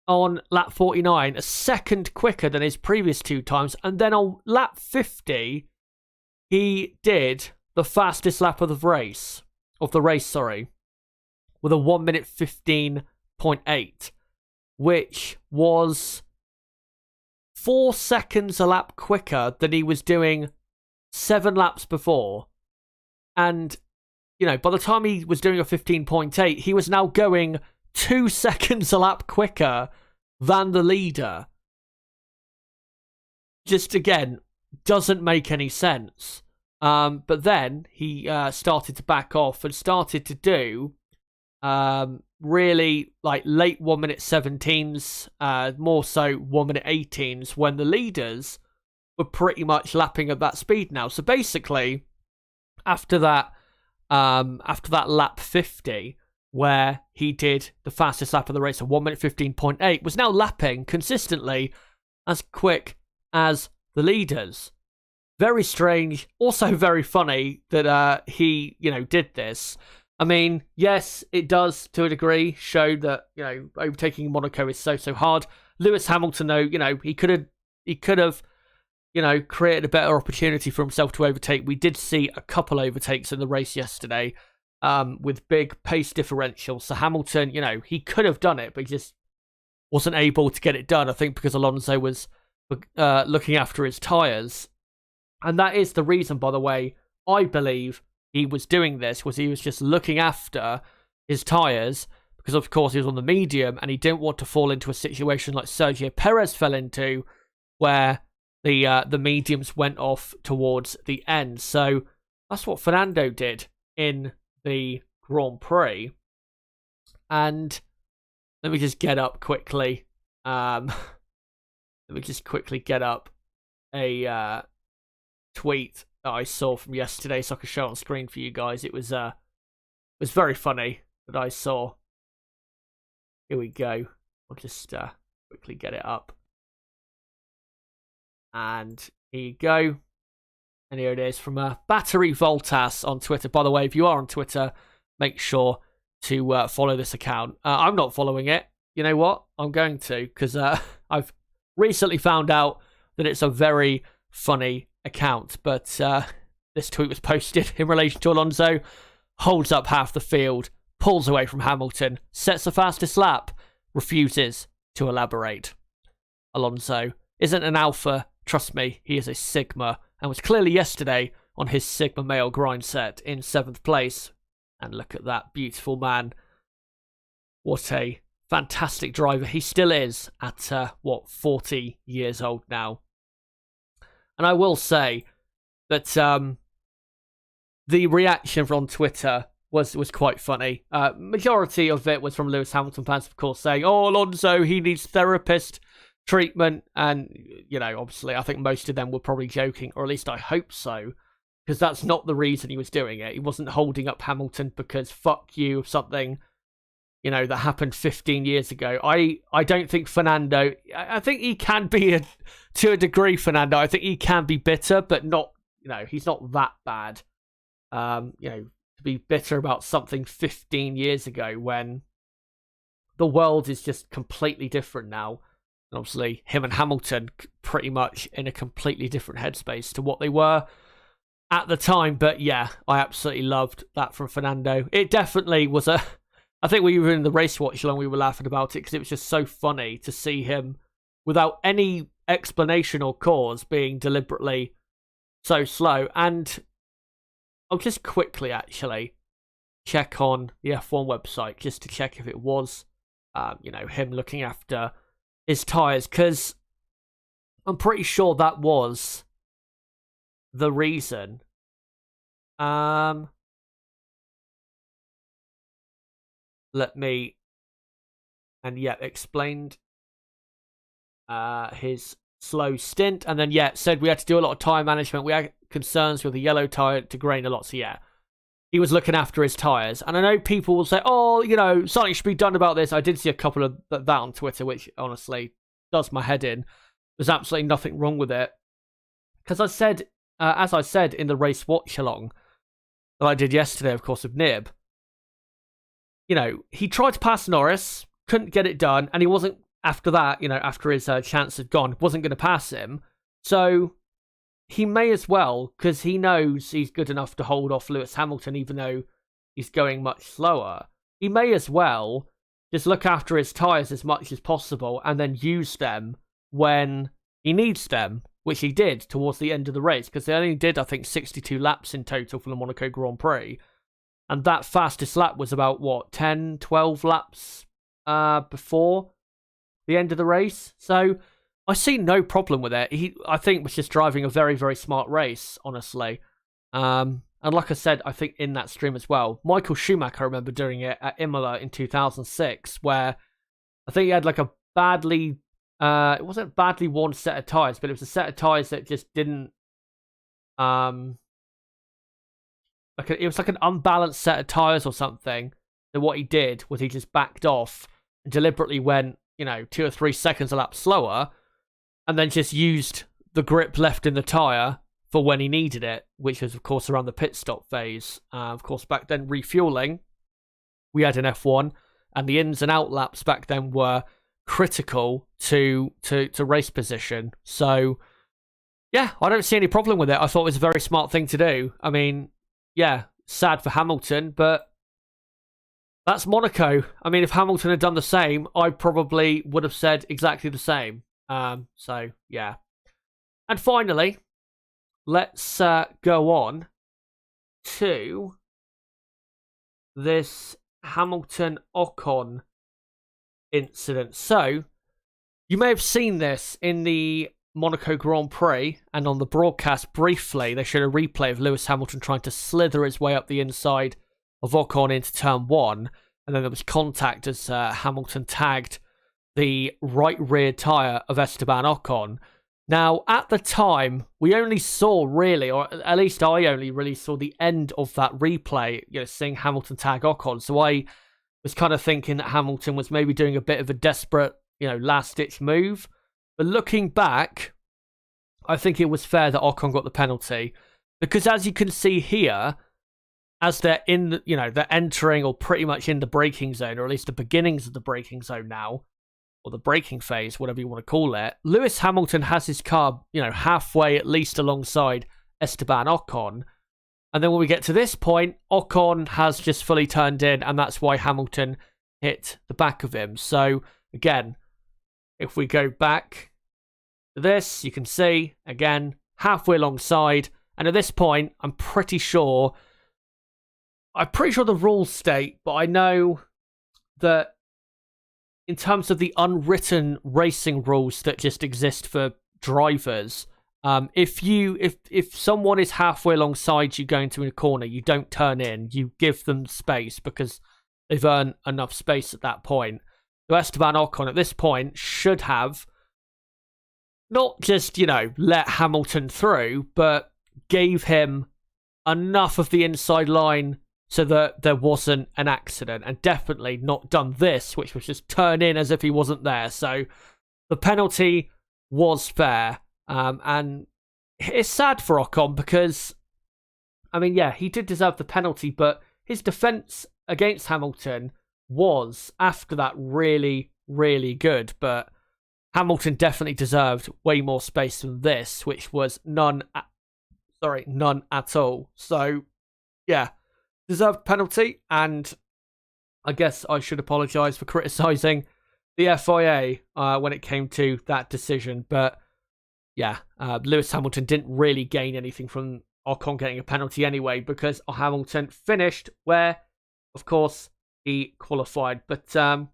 on lap 49, a second quicker than his previous 2 times. And then on lap 50, he did the fastest lap of the race, with a 1 minute 15.8. Which was 4 seconds a lap quicker than he was doing 7 laps before. And, by the time he was doing a 15.8, he was now going 2 seconds a lap quicker than the leader. Just, again, doesn't make any sense. But then he started to back off and started to do really late 1 minute 17s, more so 1 minute 18s, when the leaders were pretty much lapping at that speed now. So basically, after that lap 50, where he did the fastest lap of the race at 1 minute 15.8, was now lapping consistently as quick as the leaders. Very strange, also very funny that he, did this. I mean, yes, it does, to a degree, show that, overtaking Monaco is so hard. Lewis Hamilton, though, he could have, created a better opportunity for himself to overtake. We did see a couple overtakes in the race yesterday, with big pace differentials. So Hamilton, he could have done it, but he just wasn't able to get it done, I think, because Alonso was looking after his tyres. And that is the reason, by the way, I believe he was doing this, was he was just looking after his tyres, because of course he was on the medium and he didn't want to fall into a situation like Sergio Perez fell into, where the mediums went off towards the end. So that's what Fernando did in the Grand Prix. And let me just get up quickly. Let me just quickly get up a tweet that I saw from yesterday, so I could show it on screen for you guys. It was very funny that I saw. Here we go. I'll just quickly get it up. And here you go. And here it is from Battery Voltas on Twitter. By the way, if you are on Twitter, make sure to follow this account. I'm not following it. You know what? I'm going to, because I've recently found out that it's a very funny account. But this tweet was posted in relation to Alonso. Holds up half the field, pulls away from Hamilton, sets the fastest lap, refuses to elaborate. Alonso isn't an alpha, trust me, he is a sigma, and was clearly yesterday on his sigma male grind set in 7th place. And look at that beautiful man. What a fantastic driver he still is at 40 years old now. And I will say that the reaction from Twitter was quite funny. Majority of it was from Lewis Hamilton fans, of course, saying, "Oh, Alonso, he needs therapist treatment," and obviously, I think most of them were probably joking, or at least I hope so, because that's not the reason he was doing it. He wasn't holding up Hamilton because fuck you of something, that happened 15 years ago. I don't think Fernando. I think he can be to a degree, Fernando. I think he can be bitter, but not. He's not that bad. To be bitter about something 15 years ago when the world is just completely different now. And obviously, him and Hamilton pretty much in a completely different headspace to what they were at the time. But yeah, I absolutely loved that from Fernando. It definitely was I think we were in the race watch along, we were laughing about it because it was just so funny to see him without any explanation or cause being deliberately so slow. And I'll just quickly actually check on the F1 website just to check if it was, him looking after his tyres, because I'm pretty sure that was the reason. Let me, and yeah, explained his slow stint, and then said we had to do a lot of tyre management. We had concerns with the yellow tyre degraining a lot, so yeah, he was looking after his tyres. And I know people will say, oh, something should be done about this. I did see a couple of that on Twitter, which honestly does my head in. There's absolutely nothing wrong with it, because I said, as I said in the race watch along that I did yesterday, of course, with Nib, he tried to pass Norris, couldn't get it done, and he wasn't, after that, after his chance had gone, wasn't going to pass him. So he may as well, because he knows he's good enough to hold off Lewis Hamilton, even though he's going much slower. He may as well just look after his tyres as much as possible and then use them when he needs them, which he did towards the end of the race, because they only did, I think, 62 laps in total for the Monaco Grand Prix. And that fastest lap was about, 10, 12 laps before the end of the race. So I see no problem with it. He, I think, was just driving a very, very smart race, honestly. And like I said, I think in that stream as well, Michael Schumacher, I remember doing it at Imola in 2006, where I think he had like a badly, it wasn't a badly worn set of tyres, but it was a set of tyres that just didn't, it was like an unbalanced set of tyres or something. So what he did was he just backed off and deliberately went, 2 or 3 seconds a lap slower, and then just used the grip left in the tyre for when he needed it, which was, of course, around the pit stop phase. Of course, back then, refueling, we had an F1, and the ins and out laps back then were critical to race position. So, yeah, I don't see any problem with it. I thought it was a very smart thing to do. I mean, yeah, sad for Hamilton, but that's Monaco. I mean, if Hamilton had done the same, I probably would have said exactly the same. So, yeah. And finally, let's go on to this Hamilton-Ocon incident. So, you may have seen this in the Monaco Grand Prix, and on the broadcast briefly, they showed a replay of Lewis Hamilton trying to slither his way up the inside of Ocon into turn 1, and then there was contact as Hamilton tagged the right rear tyre of Esteban Ocon. Now, at the time, we only saw really, or at least I only really saw the end of that replay, seeing Hamilton tag Ocon. So I was kind of thinking that Hamilton was maybe doing a bit of a desperate, last-ditch move. But looking back, I think it was fair that Ocon got the penalty, because as you can see here, as they're in, they're entering or pretty much in the braking zone, or at least the beginnings of the braking zone now, or the braking phase, whatever you want to call it, Lewis Hamilton has his car, halfway at least alongside Esteban Ocon. And then when we get to this point, Ocon has just fully turned in, and that's why Hamilton hit the back of him. So, again, if we go back to this, you can see, again, halfway alongside. And at this point, I'm pretty sure the rules state, but I know that in terms of the unwritten racing rules that just exist for drivers, If someone is halfway alongside you going to a corner, you don't turn in. You give them space because they've earned enough space at that point. So Esteban Ocon at this point should have not just, let Hamilton through, but gave him enough of the inside line so that there wasn't an accident, and definitely not done this, which was just turn in as if he wasn't there. So the penalty was fair, and it's sad for Ocon because, he did deserve the penalty, but his defence against Hamilton was, after that, really, really good. But Hamilton definitely deserved way more space than this, which was none at all. So, yeah, deserved penalty, and I guess I should apologise for criticising the FIA when it came to that decision. But, yeah, Lewis Hamilton didn't really gain anything from Ocon getting a penalty anyway, because Hamilton finished where, of course, he qualified. But I'll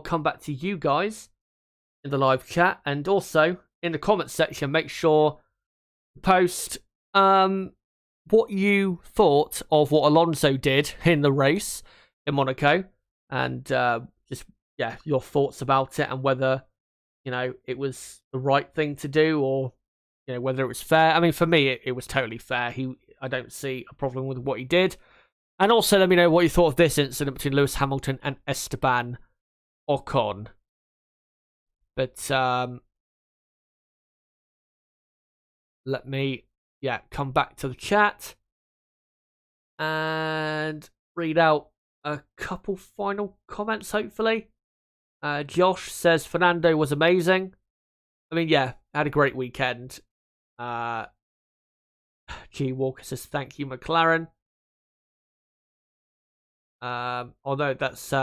come back to you guys in the live chat, and also in the comments section. Make sure to post what you thought of what Alonso did in the race in Monaco, and your thoughts about it, and whether it was the right thing to do, or whether it was fair. For me, it was totally fair. I don't see a problem with what he did. And also let me know what you thought of this incident between Lewis Hamilton and Esteban Ocon. But let me come back to the chat and read out a couple final comments, hopefully. Josh says Fernando was amazing. Had a great weekend. G Walker says thank you, McLaren. Although that's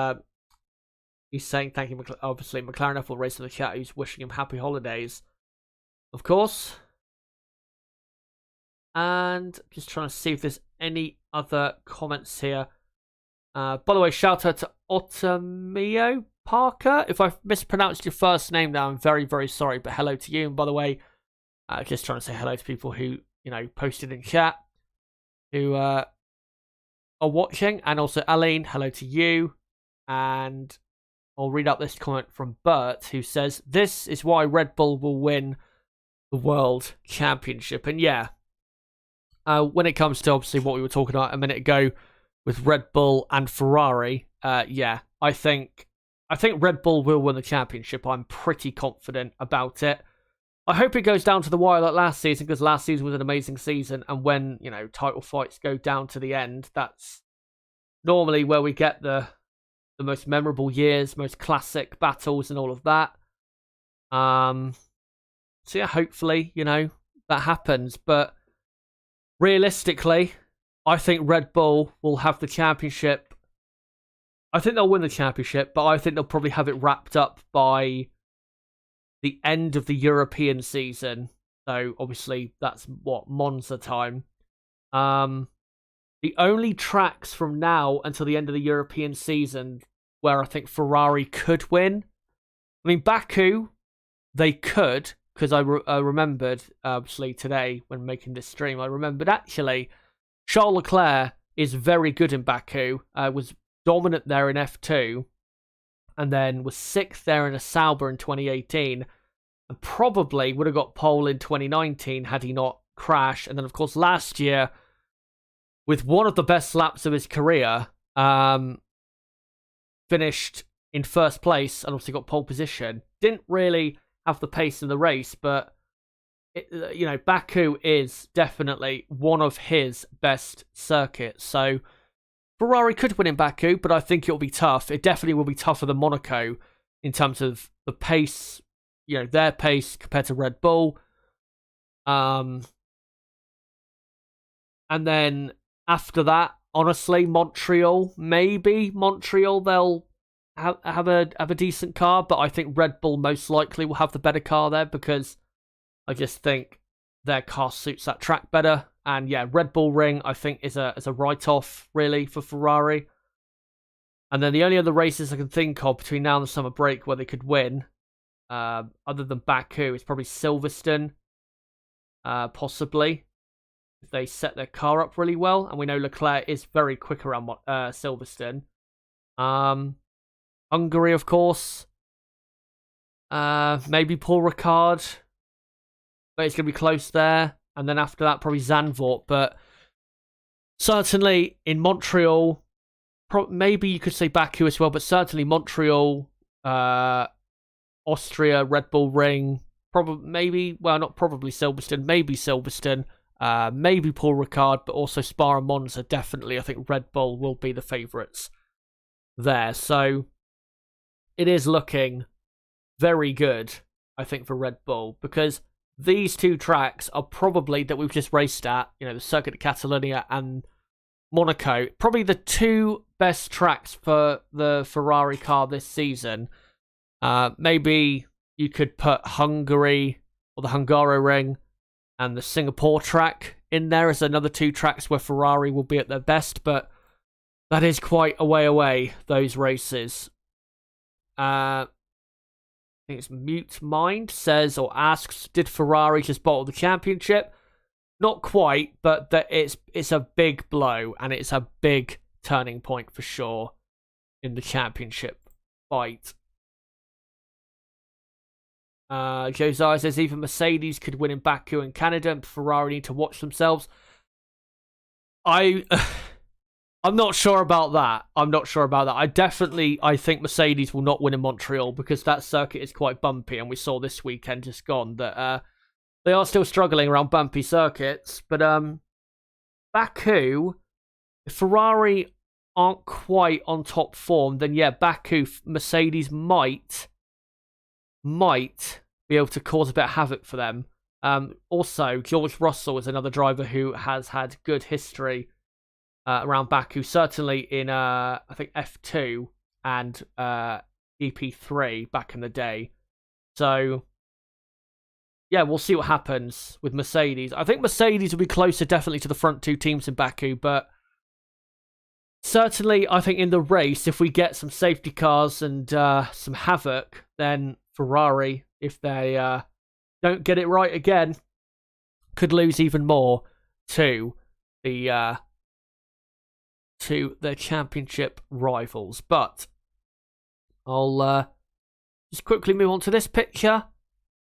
he's saying thank you, obviously McLaren F will race in the chat. He's wishing him happy holidays, of course. And just trying to see if there's any other comments here. By the way, shout out to Otomio Parker. If I've mispronounced your first name now, I'm very, very sorry. But hello to you. And by the way, just trying to say hello to people who posted in chat, who are watching, and also Aline, hello to you. And I'll read out this comment from Bert, who says, "This is why Red Bull will win the World Championship." And when it comes to obviously what we were talking about a minute ago with Red Bull and Ferrari, I think Red Bull will win the championship. I'm pretty confident about it. I hope it goes down to the wire like last season, because last season was an amazing season, and when title fights go down to the end, that's normally where we get the most memorable years, most classic battles, and all of that. So yeah, hopefully that happens, but realistically, I think Red Bull will have the championship. I think they'll win the championship, but I think they'll probably have it wrapped up by the end of the European season. So obviously that's Monza time. The only tracks from now until the end of the European season where I think Ferrari could win, Baku, they could, because I remembered, obviously today when making this stream, I remembered actually Charles Leclerc is very good in Baku, was dominant there in F2, and then was 6th there in a Sauber in 2018, and probably would have got pole in 2019 had he not crashed. And then, of course, last year, with one of the best laps of his career, finished in first place and obviously got pole position. Didn't really have the pace in the race, but Baku is definitely one of his best circuits. So Ferrari could win in Baku, but I think it'll be tough. It definitely will be tougher than Monaco in terms of the pace, their pace compared to Red Bull. And then after that, honestly, Montreal, they'll have a decent car, but I think Red Bull most likely will have the better car there, because I just think their car suits that track better. And Red Bull Ring, I think, is a write-off, really, for Ferrari. And then the only other races I can think of between now and the summer break where they could win, other than Baku, is probably Silverstone possibly, if they set their car up really well. And we know Leclerc is very quick around Silverstone. Hungary, of course. Maybe Paul Ricard. But it's going to be close there. And then after that, probably Zandvoort. But certainly in Montreal, maybe you could say Baku as well, but certainly Montreal, Austria, Red Bull Ring, not probably Silverstone, maybe Silverstone, maybe Paul Ricard, but also Spa and Monza, definitely. I think Red Bull will be the favourites there. So it is looking very good, I think, for Red Bull, because these two tracks are probably, that we've just raced at, the Circuit of Catalonia and Monaco, probably the two best tracks for the Ferrari car this season. Maybe you could put Hungary or the Hungaroring and the Singapore track in there as another two tracks where Ferrari will be at their best, but that is quite a way away, those races. I think it's Mute Mind says or asks, did Ferrari just bottle the championship? Not quite, but it's a big blow, and it's a big turning point for sure in the championship fight. Josiah says even Mercedes could win in Baku and Canada, and Ferrari need to watch themselves. I'm not sure about that. I think Mercedes will not win in Montreal because that circuit is quite bumpy, and we saw this weekend just gone that they are still struggling around bumpy circuits. But Baku, if Ferrari aren't quite on top form, then yeah, Baku, Mercedes might be able to cause a bit of havoc for them. Also, George Russell is another driver who has had good history around Baku, certainly in I think F2 and EP3 back in the day. So yeah, we'll see what happens with Mercedes. I think Mercedes will be closer definitely to the front two teams in Baku, but certainly I think in the race, if we get some safety cars and some havoc, then Ferrari, if they don't get it right again, could lose even more to the championship rivals. But I'll just quickly move on to this picture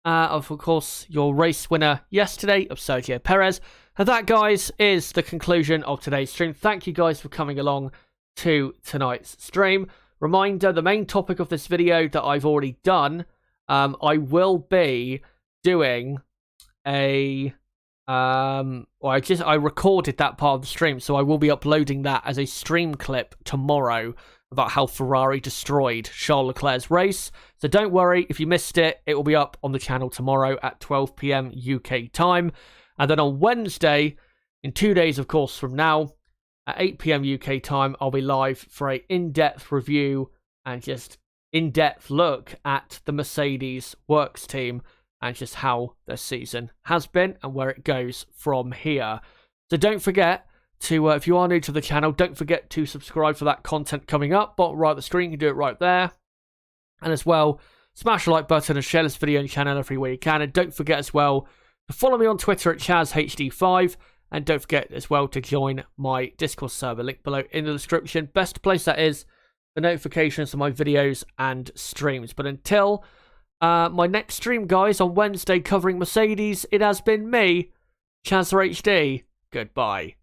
of course, your race winner yesterday of Sergio Perez. And that, guys, is the conclusion of today's stream. Thank you guys for coming along to tonight's stream. Reminder, the main topic of this video that I've already done, I will be doing a I recorded that part of the stream, so I will be uploading that as a stream clip tomorrow about how Ferrari destroyed Charles Leclerc's race. So don't worry, if you missed it, it will be up on the channel tomorrow at 12 PM UK time. And then on Wednesday, in 2 days, of course, from now, at 8 PM UK time, I'll be live for a in-depth review and just in-depth look at the Mercedes Works team and just how their season has been and where it goes from here. So don't forget to, if you are new to the channel, don't forget to subscribe for that content coming up. Bottom right of the screen, you can do it right there. And as well, smash the like button and share this video on your channel every way you can. And don't forget as well to follow me on Twitter at ChazHD5. And don't forget as well to join my Discord server, link below in the description. Best place that is for notifications of my videos and streams. But until my next stream, guys, on Wednesday covering Mercedes, it has been me, ChazHD. Goodbye.